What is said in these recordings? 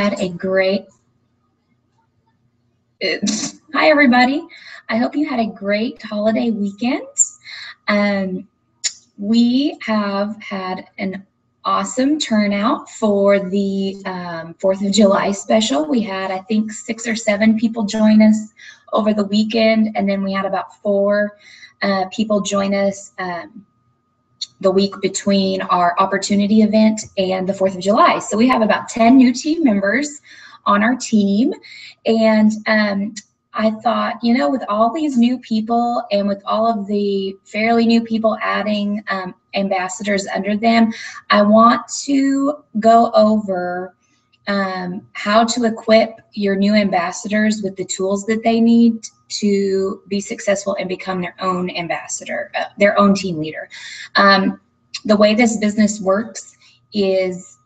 had a great, hi everybody. I hope you had a great holiday weekend. We have had an awesome turnout for the 4th of July special. We had, I think, 6 or 7 people join us over the weekend, and then we had about 4 people join us the week between our opportunity event and the 4th of July. So we have about 10 new team members on our team, and I thought, you know, with all these new people and with all of the fairly new people adding ambassadors under them, I want to go over how to equip your new ambassadors with the tools that they need to be successful and become their own ambassador, their own team leader. The way this business works is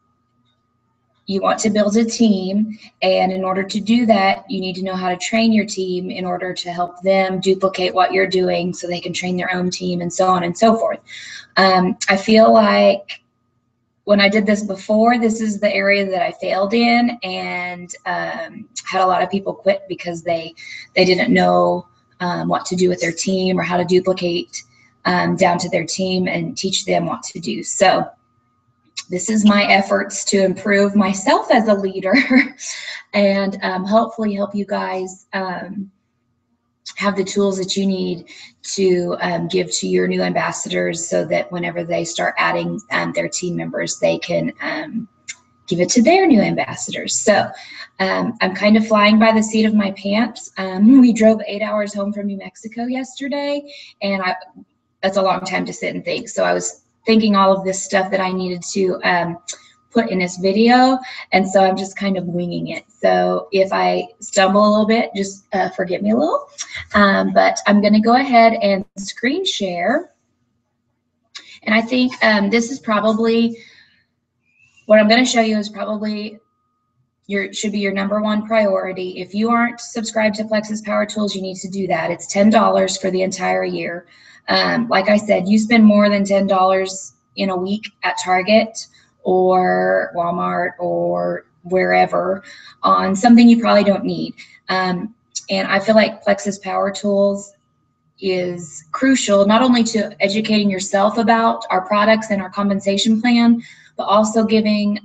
you want to build a team, and in order to do that, you need to know how to train your team in order to help them duplicate what you're doing so they can train their own team, and so on and so forth. I feel like when I did this before, this is the area that I failed in, and had a lot of people quit because they didn't know what to do with their team or how to duplicate down to their team and teach them what to do. So this is my efforts to improve myself as a leader and hopefully help you guys have the tools that you need to give to your new ambassadors so that whenever they start adding their team members, they can give it to their new ambassadors. So I'm kind of flying by the seat of my pants. We drove 8 hours home from New Mexico yesterday, and that's a long time to sit and think. So I was thinking all of this stuff that I needed to put in this video, and so I'm just kind of winging it. So if I stumble a little bit, just forgive me a little. But I'm going to go ahead and screen share, and I think this is probably what I'm going to show you is probably should be your #1 priority. If you aren't subscribed to Plexus Power Tools, you need to do that. It's $10 for the entire year. Like I said, you spend more than $10 in a week at Target or Walmart or wherever on something you probably don't need. And I feel like Plexus Power Tools is crucial, not only to educating yourself about our products and our compensation plan, but also giving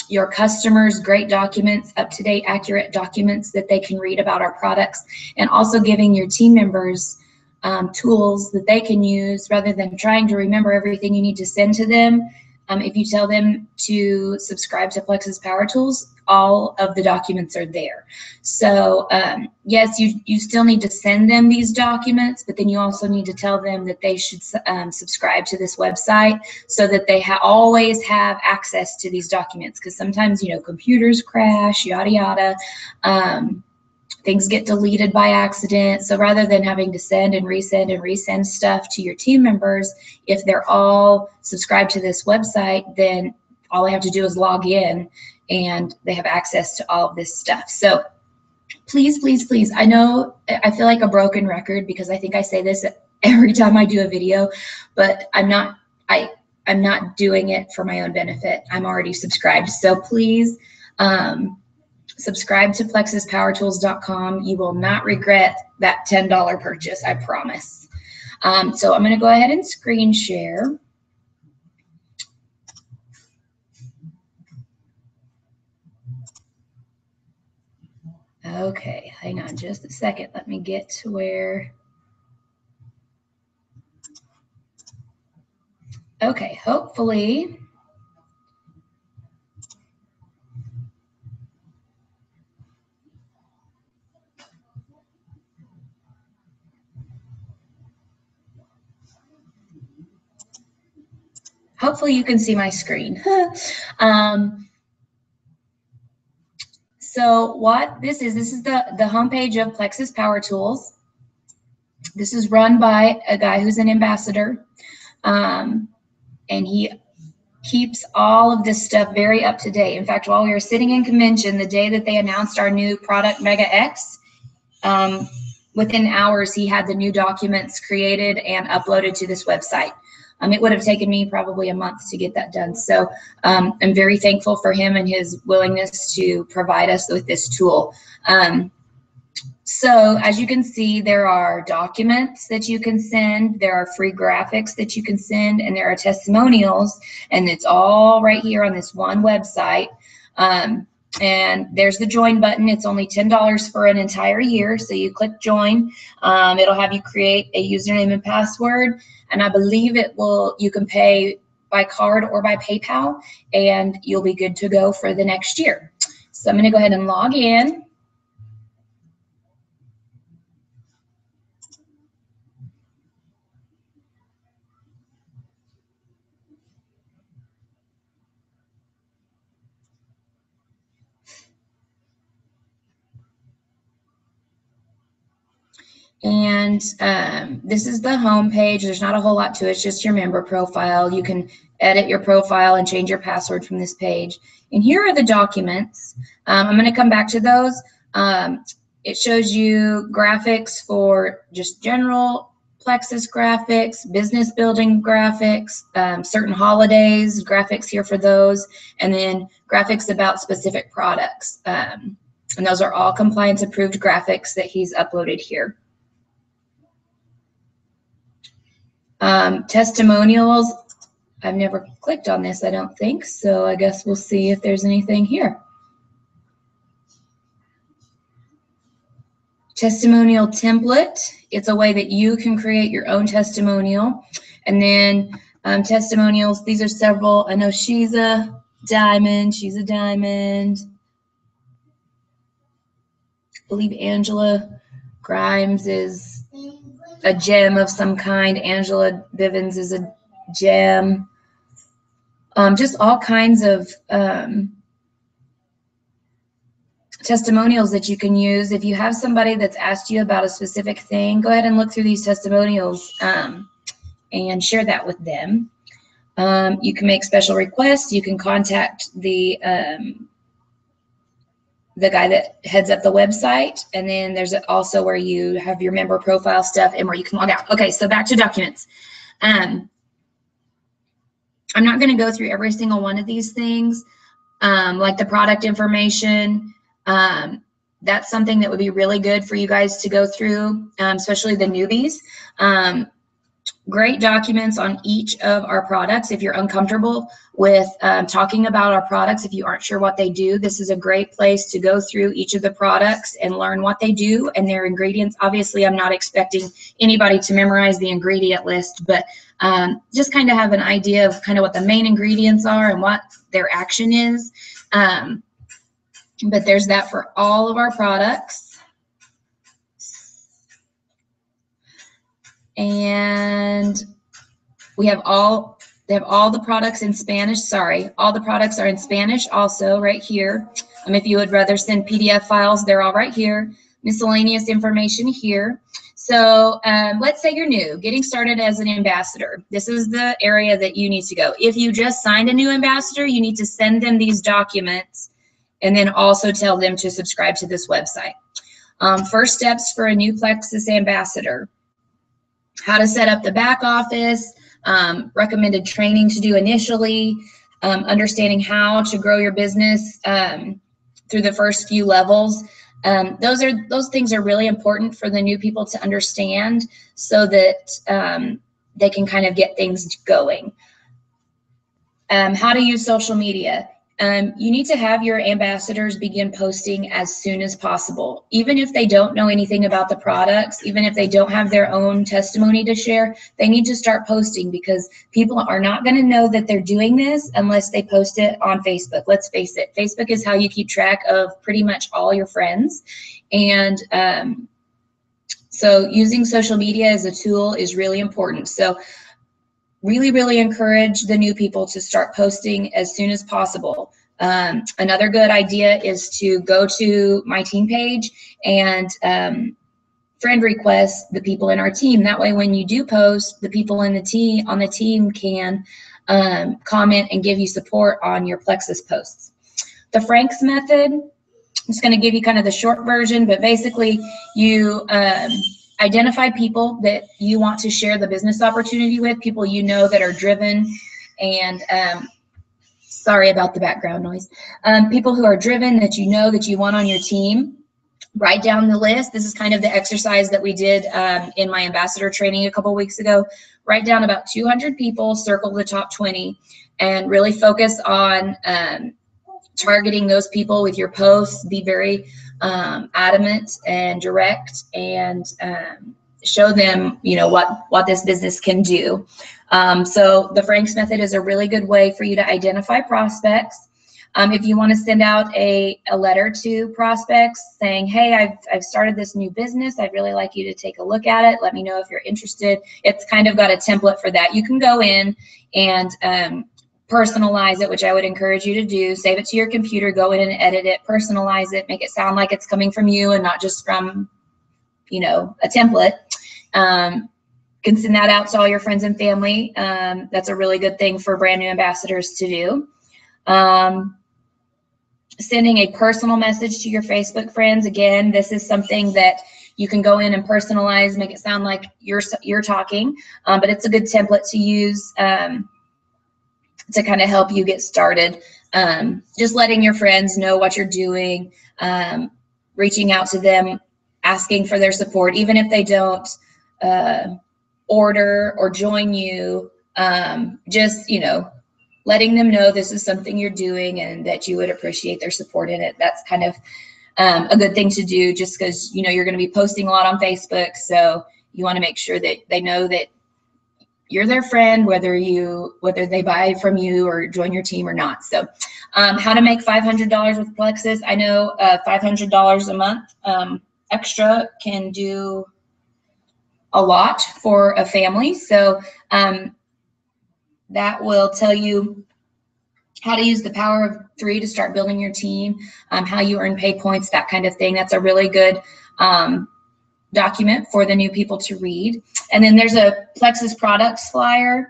your customers great documents, up-to-date, accurate documents that they can read about our products, and also giving your team members tools that they can use rather than trying to remember everything you need to send to them. If you tell them to subscribe to Plexus Power Tools, all of the documents are there. So yes, you still need to send them these documents, but then you also need to tell them that they should subscribe to this website so that they always have access to these documents, because sometimes, you know, computers crash, yada yada. Things get deleted by accident. So rather than having to send and resend stuff to your team members, if they're all subscribed to this website, then all they have to do is log in and they have access to all of this stuff. So please, please, please, I know I feel like a broken record because I think I say this every time I do a video, but I'm not doing it for my own benefit. I'm already subscribed. So please, subscribe to plexuspowertools.com. You will not regret that $10 purchase, I promise. So I'm going to go ahead and screen share. Okay, hang on just a second. Let me get to where. Okay, hopefully. Hopefully you can see my screen. So what this is the homepage of Plexus Power Tools. This is run by a guy who's an ambassador, and he keeps all of this stuff very up to date. In fact, while we were sitting in convention, the day that they announced our new product, Mega X, within hours, he had the new documents created and uploaded to this website. It would have taken me probably a month to get that done. So I'm very thankful for him and his willingness to provide us with this tool. So as you can see, there are documents that you can send, there are free graphics that you can send, and there are testimonials, and it's all right here on this one website. And there's the join button. It's only $10 for an entire year. So you click join. It'll have you create a username and password. And I believe you can pay by card or by PayPal, and you'll be good to go for the next year. So I'm going to go ahead and log in. And this is the home page. There's not a whole lot to it. It's just your member profile. You can edit your profile and change your password from this page. And here are the documents. I'm going to come back to those. It shows you graphics for just general Plexus graphics, business building graphics, certain holidays, graphics here for those, and then graphics about specific products. And those are all compliance approved graphics that he's uploaded here. Testimonials, I've never clicked on this, I don't think, so I guess we'll see if there's anything here. Testimonial template, it's a way that you can create your own testimonial. And then testimonials, these are several. I know she's a diamond. I believe Angela Grimes is a gem of some kind. Angela Bivens is a gem. Just all kinds of testimonials that you can use. If you have somebody that's asked you about a specific thing, go ahead and look through these testimonials and share that with them. You can make special requests. You can contact the guy that heads up the website, and then there's also where you have your member profile stuff and where you can log out. Okay, so back to documents. I'm not going to go through every single one of these things, like the product information. That's something that would be really good for you guys to go through, especially the newbies. Great documents on each of our products. If you're uncomfortable with talking about our products, if you aren't sure what they do, this is a great place to go through each of the products and learn what they do and their ingredients. Obviously, I'm not expecting anybody to memorize the ingredient list, but just kind of have an idea of kind of what the main ingredients are and what their action is. But there's that for all of our products. And we have all the products in Spanish. Sorry, all the products are in Spanish also right here. If you would rather send PDF files, they're all right here. Miscellaneous information here. So let's say you're new, getting started as an ambassador. This is the area that you need to go. If you just signed a new ambassador, you need to send them these documents and then also tell them to subscribe to this website. First steps for a new Plexus ambassador. How to set up the back office, recommended training to do initially, understanding how to grow your business through the first few levels. Those things are really important for the new people to understand so that they can kind of get things going. How to use social media. You need to have your ambassadors begin posting as soon as possible. Even if they don't know anything about the products, even if they don't have their own testimony to share, they need to start posting because people are not going to know that they're doing this unless they post it on Facebook. Let's face it, Facebook is how you keep track of pretty much all your friends. And so using social media as a tool is really important. So really encourage the new people to start posting as soon as possible. Another good idea is to go to my team page and friend request the people in our team. That way, when you do post, the people in the team on the team can comment and give you support on your Plexus posts. The Frank's method, I'm just going to give you kind of the short version, but basically you identify people that you want to share the business opportunity with, people you know that are driven and sorry about the background noise. People who are driven that you know that you want on your team. Write down the list. This is kind of the exercise that we did in my ambassador training a couple weeks ago. Write down about 200 people, circle the top 20, and really focus on targeting those people with your posts. Be very adamant and direct, and show them, you know, what this business can do. So the Frank's method is a really good way for you to identify prospects. If you want to send out a letter to prospects saying, hey, I've started this new business. I'd really like you to take a look at it. Let me know if you're interested. It's kind of got a template for that. You can go in and personalize it, which I would encourage you to do. Save it to your computer, go in and edit it, personalize it, make it sound like it's coming from you and not just from, you know, a template. Can send that out to all your friends and family. That's a really good thing for brand new ambassadors to do. Sending a personal message to your Facebook friends. Again, this is something that you can go in and personalize, make it sound like you're talking, but it's a good template to use to kind of help you get started. Just letting your friends know what you're doing, reaching out to them, asking for their support, even if they don't order or join you, just, you know, letting them know this is something you're doing and that you would appreciate their support in it. That's kind of a good thing to do, just because, you know, you're going to be posting a lot on Facebook. So you want to make sure that they know that you're their friend, whether they buy from you or join your team or not. So how to make $500 with Plexus. I know $500 a month extra can do a lot for a family. So that will tell you how to use the power of 3 to start building your team, how you earn pay points, that kind of thing. That's a really good document for the new people to read. And then there's a Plexus products flyer.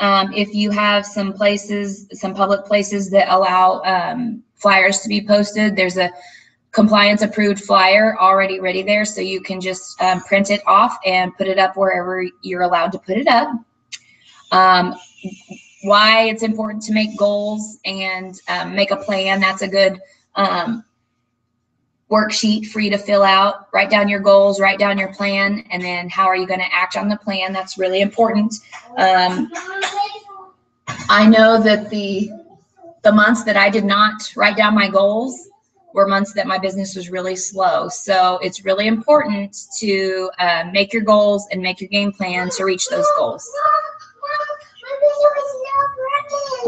If you have some places, some public places that allow flyers to be posted, there's a compliance approved flyer already ready there. So you can just print it off and put it up wherever you're allowed to put it up. Why it's important to make goals and make a plan. That's a good worksheet for you to fill out. Write down your goals, write down your plan, and then how are you going to act on the plan. That's really important. I know that the months that I did not write down my goals were months that my business was really slow. So it's really important to make your goals and make your game plan to reach those goals.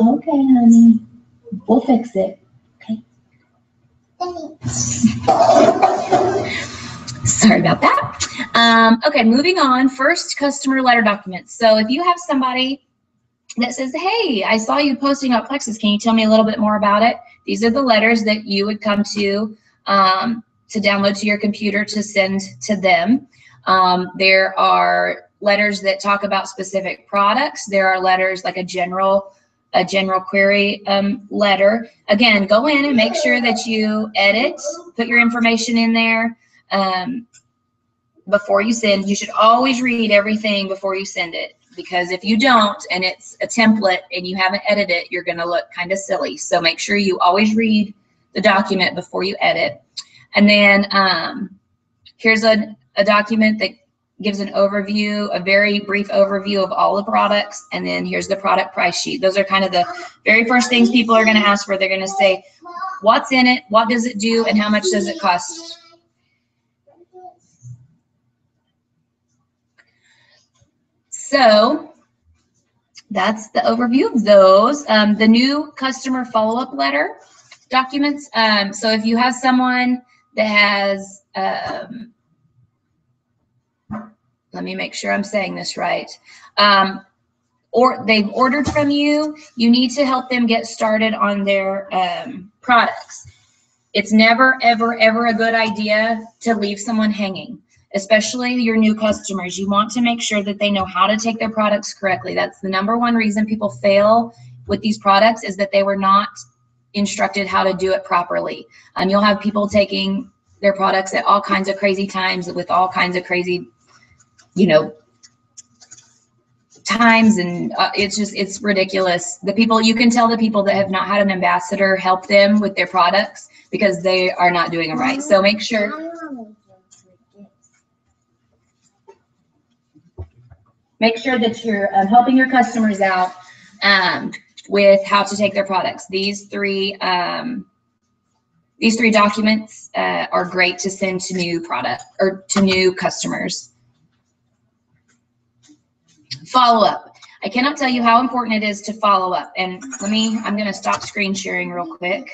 Okay, honey. We'll fix it. Okay. Sorry about that. Okay, moving on. First, customer letter documents. So if you have somebody that says, hey, I saw you posting on Plexus, can you tell me a little bit more about it? These are the letters that you would come to download to your computer to send to them. There are letters that talk about specific products. There are letters like a general query letter. Again, go in and make sure that you edit, put your information in there before you send. You should always read everything before you send it, because if you don't and it's a template and you haven't edited it, you're going to look kind of silly. So make sure you always read the document before you edit. And then here's a document that gives an overview, a very brief overview of all the products. And then here's the product price sheet. Those are kind of the very first things people are going to ask for. They're going to say, what's in it? What does it do? And how much does it cost? So that's the overview of those. The new customer follow-up letter documents. So if you have someone that has, let me make sure I'm saying this right, or they've ordered from you, you need to help them get started on their products. It's never, ever, ever a good idea to leave someone hanging, especially your new customers. You want to make sure that they know how to take their products correctly. That's the #1 reason people fail with these products, is that they were not instructed how to do it properly. You'll have people taking their products at all kinds of crazy times with all kinds of crazy you know, times, and it's ridiculous. The people, you can tell the people that have not had an ambassador help them with their products because they are not doing them right. So make sure that you're helping your customers out with how to take their products. These three documents are great to send to new product or to new customers. Follow up. I cannot tell you how important it is to follow up. And I'm going to stop screen sharing real quick.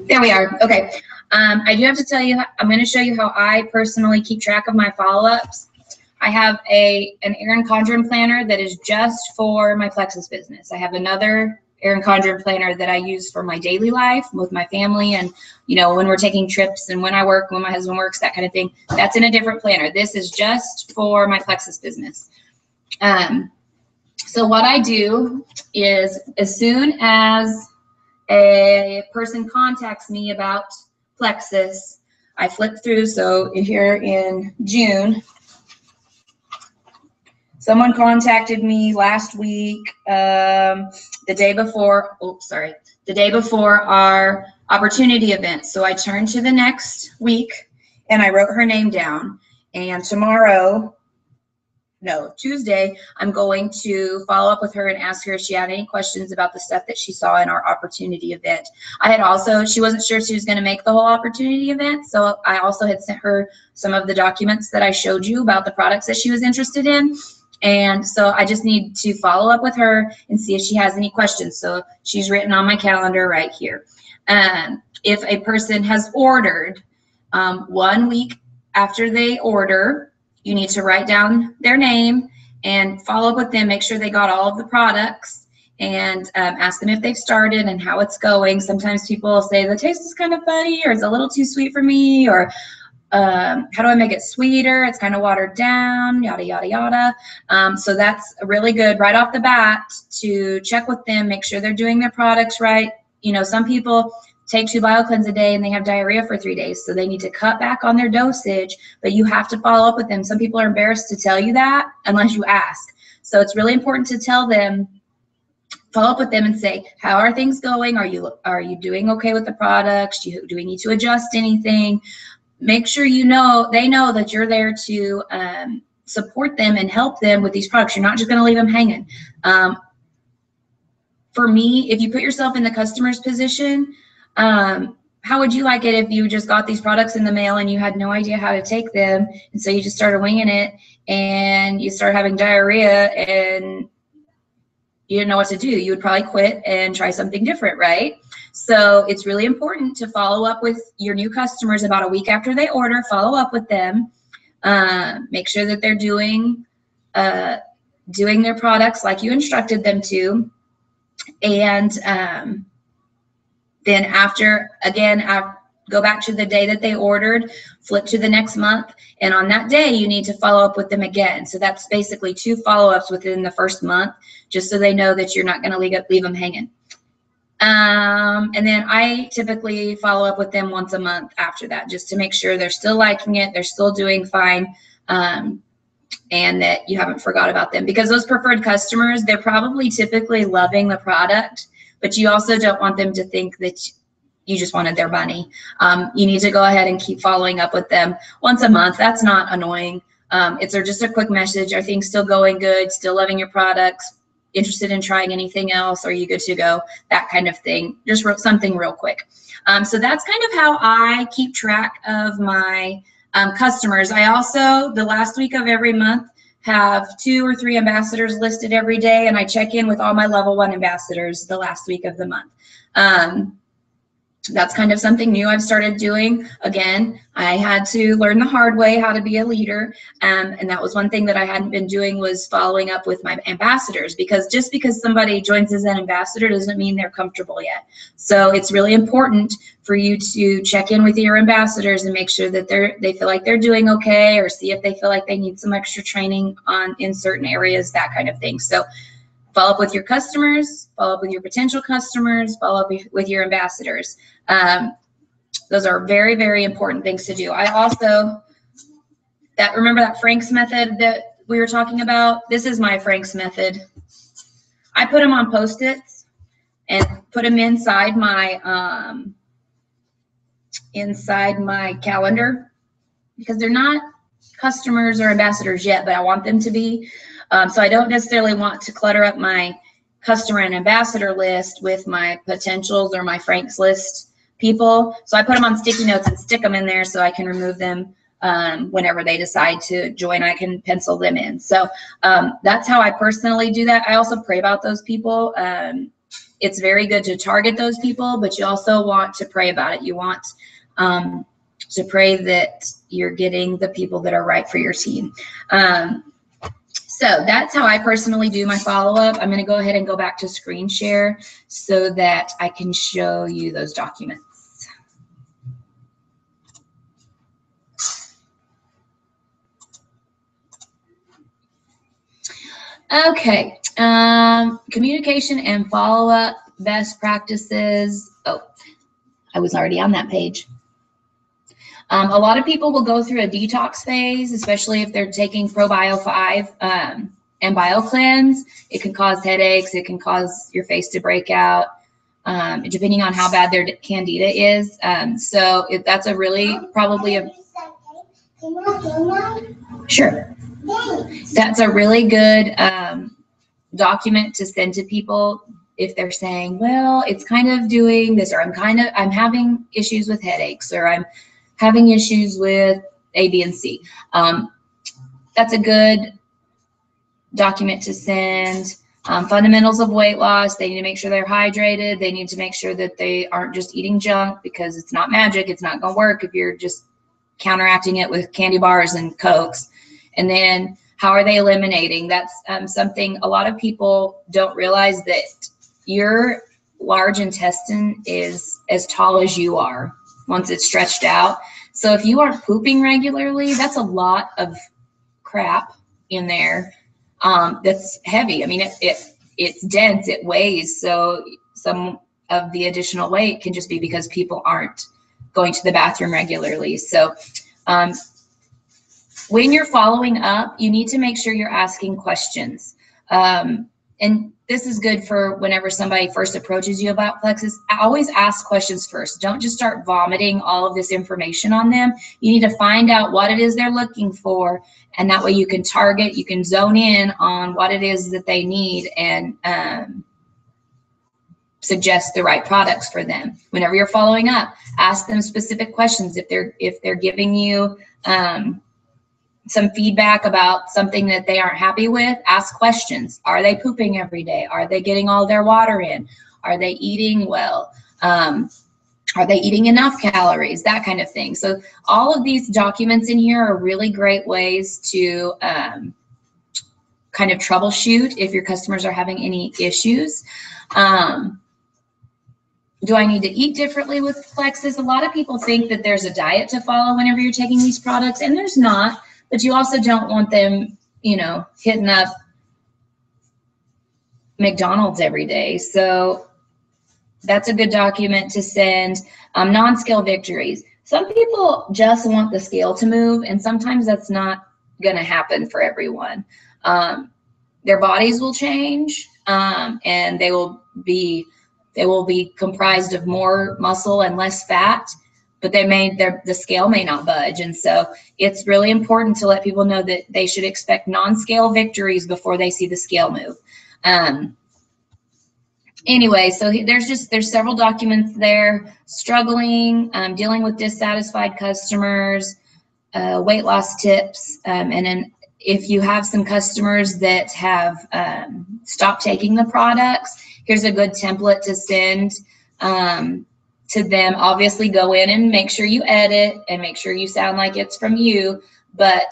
There we are. Okay. I do have to tell you, I'm going to show you how I personally keep track of my follow-ups. I have an Erin Condren planner that is just for my Plexus business. I have another Erin Condren planner that I use for my daily life with my family, and you know, when we're taking trips and when I work, when my husband works, that kind of thing. That's in a different planner. This is just for my Plexus business. So what I do is, as soon as a person contacts me about Plexus, I flip through. So here in June, someone contacted me last week, the day before our opportunity event. So I turned to the next week and I wrote her name down. And Tuesday, I'm going to follow up with her and ask her if she had any questions about the stuff that she saw in our opportunity event. She wasn't sure she was going to make the whole opportunity event. So I also had sent her some of the documents that I showed you about the products that she was interested in. And so I just need to follow up with her and see if she has any questions. So she's written on my calendar right here. If a person has ordered 1 week after they order, you need to write down their name and follow up with them, make sure they got all of the products, and ask them if they've started and how it's going. Sometimes people say the taste is kind of funny, or it's a little too sweet for me, or how do I make it sweeter? It's kind of watered down, yada, yada, yada. So that's really good right off the bat to check with them, make sure they're doing their products right. You know, some people take 2 BioCleanse a day and they have diarrhea for 3 days. So they need to cut back on their dosage, but you have to follow up with them. Some people are embarrassed to tell you that unless you ask. So it's really important to tell them, follow up with them and say, how are things going? Are you doing okay with the products? Do we need to adjust anything? Make sure they know that you're there to support them and help them with these products. You're not just going to leave them hanging. For me, if you put yourself in the customer's position, how would you like it if you just got these products in the mail and you had no idea how to take them, and so you just started winging it and you start having diarrhea and you didn't know what to do? You would probably quit and try something different, right? So it's really important to follow up with your new customers about a week after they order. Follow up with them, make sure that they're doing their products like you instructed them to, and then go back to the day that they ordered, flip to the next month, and on that day you need to follow up with them again. So that's basically 2 follow-ups within the first month, just so they know that you're not going to leave them hanging. And then I typically follow up with them once a month after that, just to make sure they're still liking it, they're still doing fine, and that you haven't forgot about them. Because those preferred customers, they're probably typically loving the product, but you also don't want them to think that you just wanted their money. You need to go ahead and keep following up with them once a month. That's not annoying. It's just a quick message. Are things still going good? Still loving your products? Interested in trying anything else? Are you good to go? That kind of thing. Just wrote something real quick. So that's kind of how I keep track of my customers. I also, the last week of every month, have 2 or 3 ambassadors listed every day, and I check in with all my level 1 ambassadors the last week of the month. That's kind of something new I've started doing. Again, I had to learn the hard way how to be a leader, and that was one thing that I hadn't been doing, was following up with my ambassadors, because just because somebody joins as an ambassador doesn't mean they're comfortable yet. So it's really important for you to check in with your ambassadors and make sure that they feel like they're doing okay, or see if they feel like they need some extra training in certain areas, that kind of thing. So follow up with your customers, follow up with your potential customers, follow up with your ambassadors. Those are very, very important things to do. I also, remember that Frank's method that we were talking about? This is my Frank's method. I put them on Post-its and put them inside my calendar, because they're not customers or ambassadors yet, but I want them to be. So I don't necessarily want to clutter up my customer and ambassador list with my potentials or my Frank's list people. So I put them on sticky notes and stick them in there so I can remove them whenever they decide to join. I can pencil them in. So that's how I personally do that. I also pray about those people. It's very good to target those people, but you also want to pray about it. You want to pray that you're getting the people that are right for your team. So that's how I personally do my follow-up. I'm going to go ahead and go back to screen share so that I can show you those documents. Okay, communication and follow-up best practices. Oh, I was already on that page. A lot of people will go through a detox phase, especially if they're taking ProBio 5 and BioCleanse. It can cause headaches. It can cause your face to break out, depending on how bad their candida is. So that's a really Sure. That's a really good document to send to people if they're saying, well, it's kind of doing this, or I'm having issues with headaches, or I'm having issues with A, B, and C. That's a good document to send. Fundamentals of weight loss, they need to make sure they're hydrated. They need to make sure that they aren't just eating junk, because it's not magic. It's not going to work if you're just counteracting it with candy bars and Cokes. And then how are they eliminating? That's something a lot of people don't realize, that your large intestine is as tall as you are once it's stretched out. So if you aren't pooping regularly, that's a lot of crap in there. That's heavy. I mean, it's dense, it weighs. So some of the additional weight can just be because people aren't going to the bathroom regularly. So when you're following up, you need to make sure you're asking questions. And this is good for whenever somebody first approaches you about Plexus. Always ask questions first. Don't just start vomiting all of this information on them. You need to find out what it is they're looking for, and that way you can target, you can zone in on what it is that they need, and suggest the right products for them. Whenever you're following up, ask them specific questions. If they're giving you some feedback about something that they aren't happy with, ask questions. Are they pooping every day? Are they getting all their water in? Are they eating well? Are they eating enough calories? That kind of thing. So all of these documents in here are really great ways to kind of troubleshoot if your customers are having any issues. Do I need to eat differently with Plexus? A lot of people think that there's a diet to follow whenever you're taking these products, and there's not. But you also don't want them, you know, hitting up McDonald's every day. So that's a good document to send. Non-scale victories. Some people just want the scale to move, and sometimes that's not going to happen for everyone. Their bodies will change, and they will be comprised of more muscle and less fat, but the scale may not budge. And so it's really important to let people know that they should expect non-scale victories before they see the scale move. Anyway, so there's several documents there. Struggling, dealing with dissatisfied customers, weight loss tips, and then if you have some customers that have stopped taking the products, here's a good template to send to them. Obviously, go in and make sure you edit and make sure you sound like it's from you, but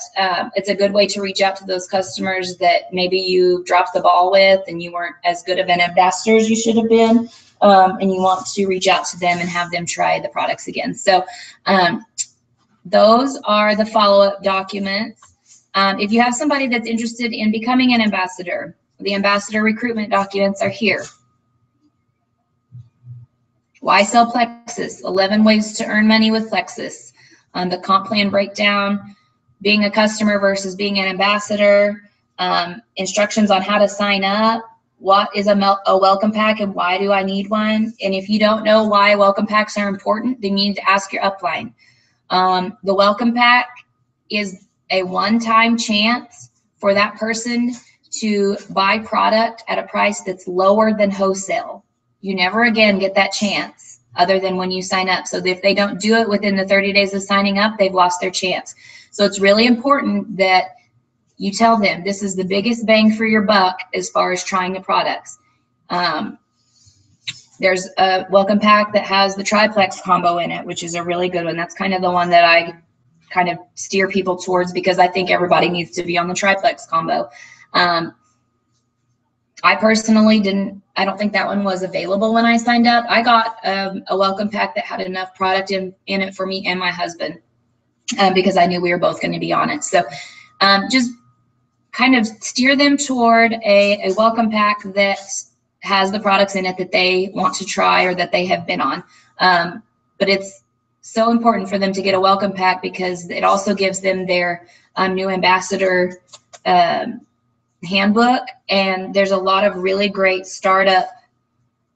it's a good way to reach out to those customers that maybe you dropped the ball with and you weren't as good of an ambassador as you should have been, and you want to reach out to them and have them try the products again. So those are the follow-up documents. If you have somebody that's interested in becoming an ambassador, the ambassador recruitment documents are here. Why sell Plexus? 11 ways to earn money with Plexus. The comp plan breakdown, being a customer versus being an ambassador, instructions on how to sign up, what is a welcome pack and why do I need one? And if you don't know why welcome packs are important, then you need to ask your upline. The welcome pack is a one-time chance for that person to buy product at a price that's lower than wholesale. You never again get that chance other than when you sign up. So if they don't do it within the 30 days of signing up, they've lost their chance. So it's really important that you tell them this is the biggest bang for your buck as far as trying the products. There's a welcome pack that has the triplex combo in it, which is a really good one. That's kind of the one that I kind of steer people towards because I think everybody needs to be on the triplex combo. I personally I don't think that one was available when I signed up. I got a welcome pack that had enough product in it for me and my husband because I knew we were both going to be on it. So just kind of steer them toward a welcome pack that has the products in it that they want to try or that they have been on. But it's so important for them to get a welcome pack because it also gives them their new ambassador handbook, and there's a lot of really great startup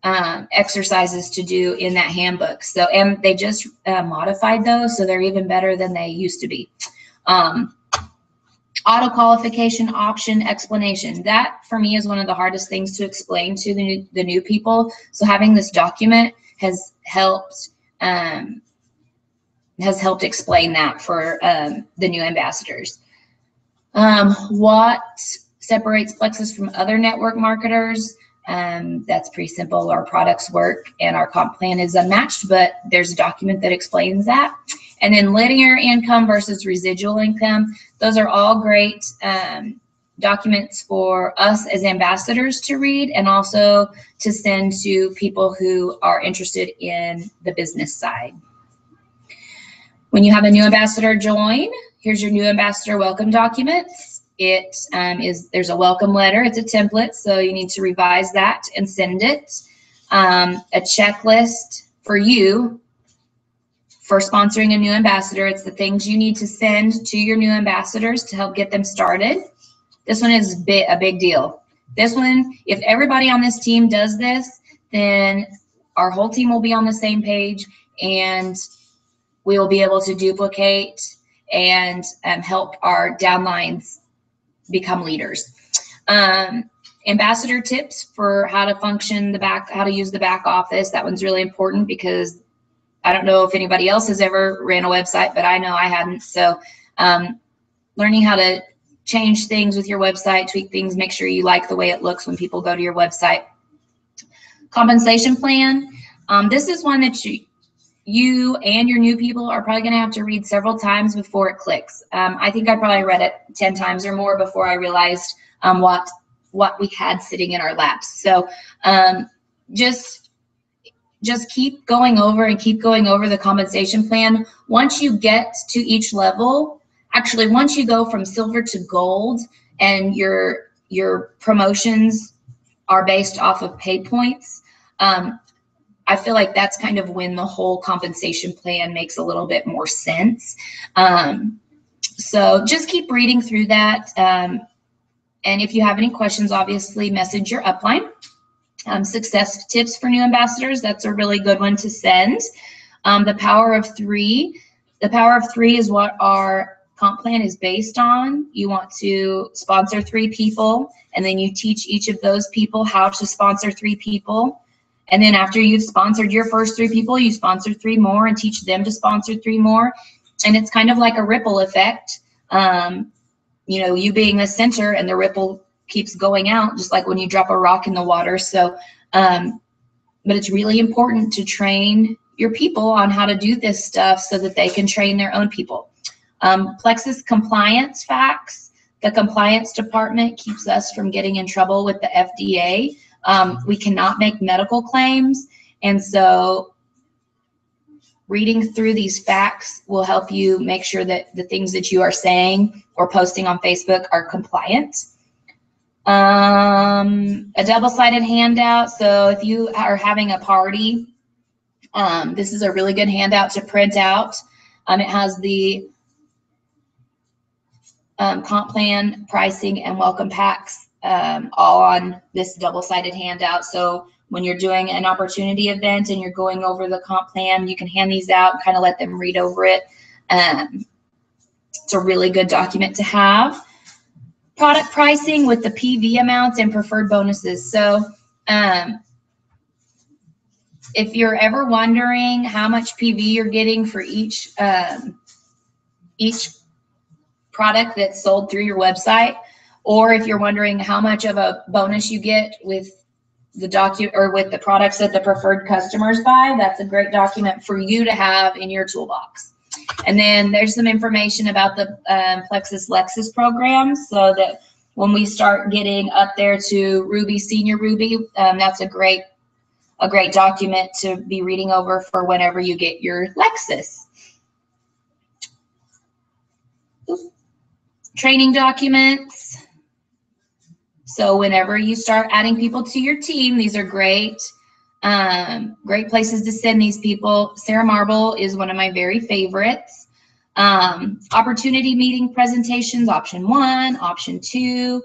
exercises to do in that handbook. So, and they just modified those, so they're even better than they used to be. Auto qualification option explanation. That for me is one of the hardest things to explain to the new people. So having this document has helped explain that for the new ambassadors. What separates Plexus from other network marketers? That's pretty simple. Our products work and our comp plan is unmatched, but there's a document that explains that. And then linear income versus residual income. Those are all great documents for us as ambassadors to read and also to send to people who are interested in the business side. When you have a new ambassador join, here's your new ambassador welcome documents. There's a welcome letter. It's a template, so you need to revise that and send it. A checklist for you for sponsoring a new ambassador. It's the things you need to send to your new ambassadors to help get them started. This one is a big deal. This one, if everybody on this team does this, then our whole team will be on the same page and we will be able to duplicate and help our downlines become leaders. Ambassador tips for how to function how to use the back office. That one's really important because I don't know if anybody else has ever ran a website, but I know I hadn't. So learning how to change things with your website, tweak things, make sure you like the way it looks when people go to your website. Compensation plan. This is one that you and your new people are probably going to have to read several times before it clicks. I think I probably read it 10 times or more before I realized what we had sitting in our laps. So just keep going over the compensation plan. Once you get to each level, actually once you go from silver to gold and your promotions are based off of pay points, I feel like that's kind of when the whole compensation plan makes a little bit more sense. So just keep reading through that. And if you have any questions, obviously message your upline. Success tips for new ambassadors. That's a really good one to send. The power of three. The power of three is what our comp plan is based on. You want to sponsor 3 people, and then you teach each of those people how to sponsor 3 people. And then after you've sponsored your first 3 people, you sponsor 3 more and teach them to sponsor 3 more. And it's kind of like a ripple effect. You know, you being the center and the ripple keeps going out, just like when you drop a rock in the water. So, but it's really important to train your people on how to do this stuff so that they can train their own people. Plexus compliance facts. The compliance department keeps us from getting in trouble with the FDA. We cannot make medical claims. And so reading through these facts will help you make sure that the things that you are saying or posting on Facebook are compliant. A double-sided handout. So if you are having a party, this is a really good handout to print out. It has the comp plan, pricing, and welcome packs all on this double-sided handout. So when you're doing an opportunity event and you're going over the comp plan, you can hand these out and kind of let them read over it. It's a really good document to have. Product pricing with the PV amounts and preferred bonuses. So if you're ever wondering how much PV you're getting for each product that's sold through your website, or if you're wondering how much of a bonus you get with the with the products that the preferred customers buy, that's a great document for you to have in your toolbox. And then there's some information about the Plexus Lexus program, so that when we start getting up there to Ruby, Senior Ruby, that's a great document to be reading over for whenever you get your Lexus. Training documents. So whenever you start adding people to your team, these are great places to send these people. Sarah Marble is one of my very favorites. Opportunity meeting presentations, option 1, option 2,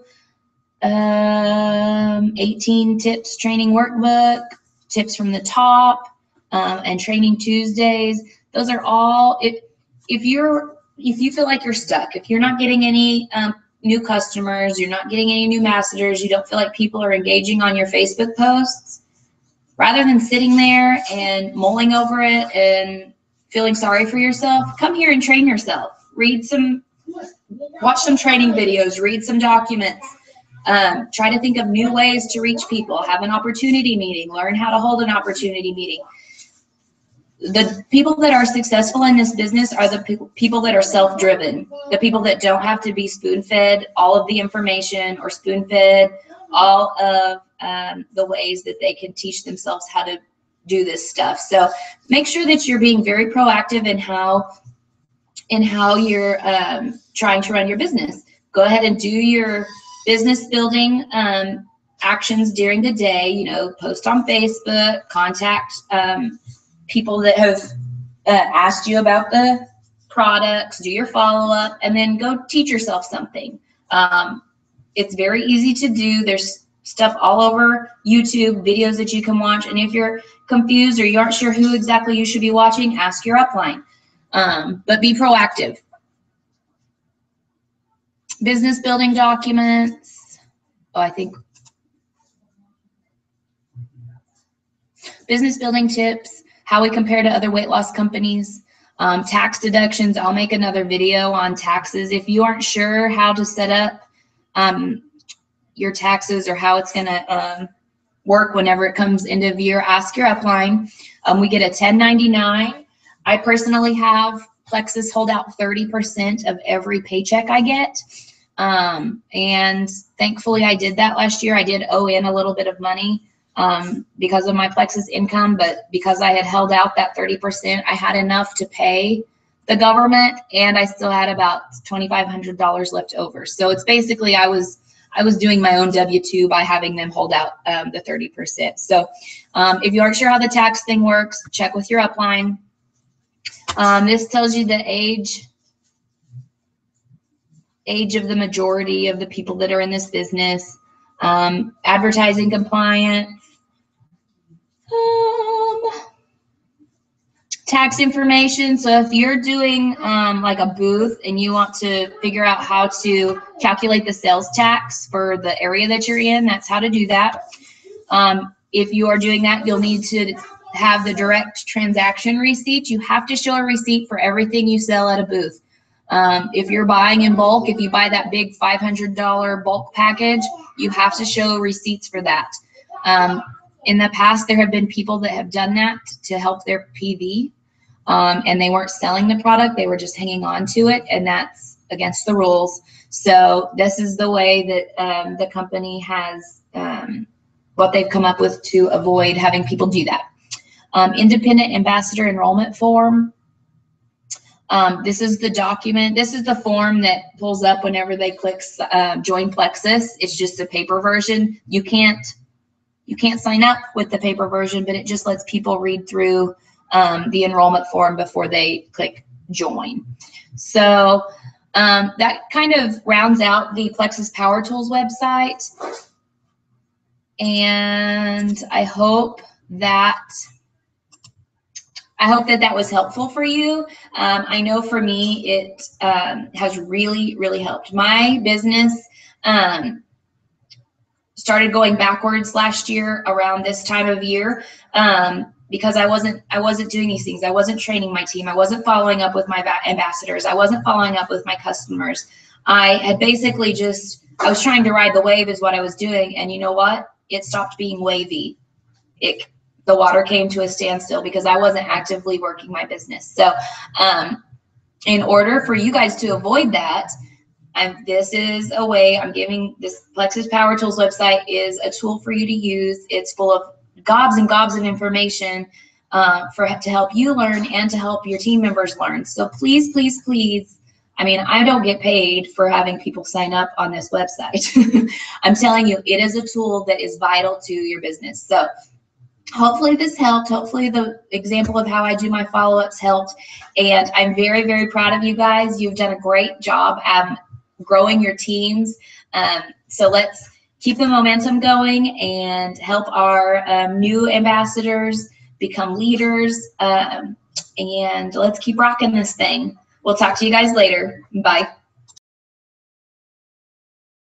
18 tips training workbook, tips from the top, and training Tuesdays. Those are all, if you feel like you're stuck, if you're not getting any new customers, you're not getting any new messengers, you don't feel like people are engaging on your Facebook posts, rather than sitting there and mulling over it and feeling sorry for yourself, come here and train yourself. Watch some training videos, read some documents, try to think of new ways to reach people, have an opportunity meeting, learn how to hold an opportunity meeting. The people that are successful in this business are the people that are self-driven, the people that don't have to be spoon-fed all of the information or spoon-fed all of the ways that they can teach themselves how to do this stuff. So make sure that you're being very proactive in how you're trying to run your business. Go ahead and do your business building actions during the day. You know, post on Facebook, contact people that have asked you about the products, do your follow-up, and then go teach yourself something. It's very easy to do. There's stuff all over YouTube, videos that you can watch. And if you're confused or you aren't sure who exactly you should be watching, ask your upline. But be proactive. Business building documents. Oh, I think business building tips, how we compare to other weight loss companies, tax deductions. I'll make another video on taxes. If you aren't sure how to set up your taxes or how it's gonna work whenever it comes end of year, ask your upline. We get a 1099. I personally have Plexus hold out 30% of every paycheck I get. And thankfully I did that last year. I did owe in a little bit of money because of my Plexus income, but because I had held out that 30%, I had enough to pay the government, and I still had about $2,500 left over. So it's basically I was doing my own W-2 by having them hold out the 30%. So if you aren't sure how the tax thing works, check with your upline. This tells you the age of the majority of the people that are in this business. Advertising compliance. Tax information. So if you're doing like a booth and you want to figure out how to calculate the sales tax for the area that you're in, that's how to do that. If you are doing that, you'll need to have the direct transaction receipt. You have to show a receipt for everything you sell at a booth. If you're buying in bulk, if you buy that big $500 bulk package, you have to show receipts for that. In the past, there have been people that have done that to help their PV, and they weren't selling the product, they were just hanging on to it, and that's against the rules. So this is the way that the company has, what they've come up with to avoid having people do that. Independent ambassador enrollment form. This is the document. This is the form that pulls up whenever they click join Plexus. It's just a paper version. You can't sign up with the paper version, but it just lets people read through the enrollment form before they click join. So that kind of rounds out the Plexus Power Tools website. And I hope that was helpful for you. I know for me, it has really, really helped. My business started going backwards last year around this time of year because I wasn't doing these things. I wasn't training my team. I wasn't following up with my ambassadors. I wasn't following up with my customers. I had basically I was trying to ride the wave is what I was doing. And you know what? It stopped being wavy. The water came to a standstill because I wasn't actively working my business. So in order for you guys to avoid that, this is a way I'm giving. This Plexus Power Tools website is a tool for you to use. It's full of gobs and gobs of information to help you learn and to help your team members learn. So please, please, please, I mean, I don't get paid for having people sign up on this website. I'm telling you, it is a tool that is vital to your business. So hopefully this helped. Hopefully the example of how I do my follow-ups helped. And I'm very, very proud of you guys. You've done a great job growing your teams. So let's keep the momentum going and help our new ambassadors become leaders. And let's keep rocking this thing. We'll talk to you guys later. Bye.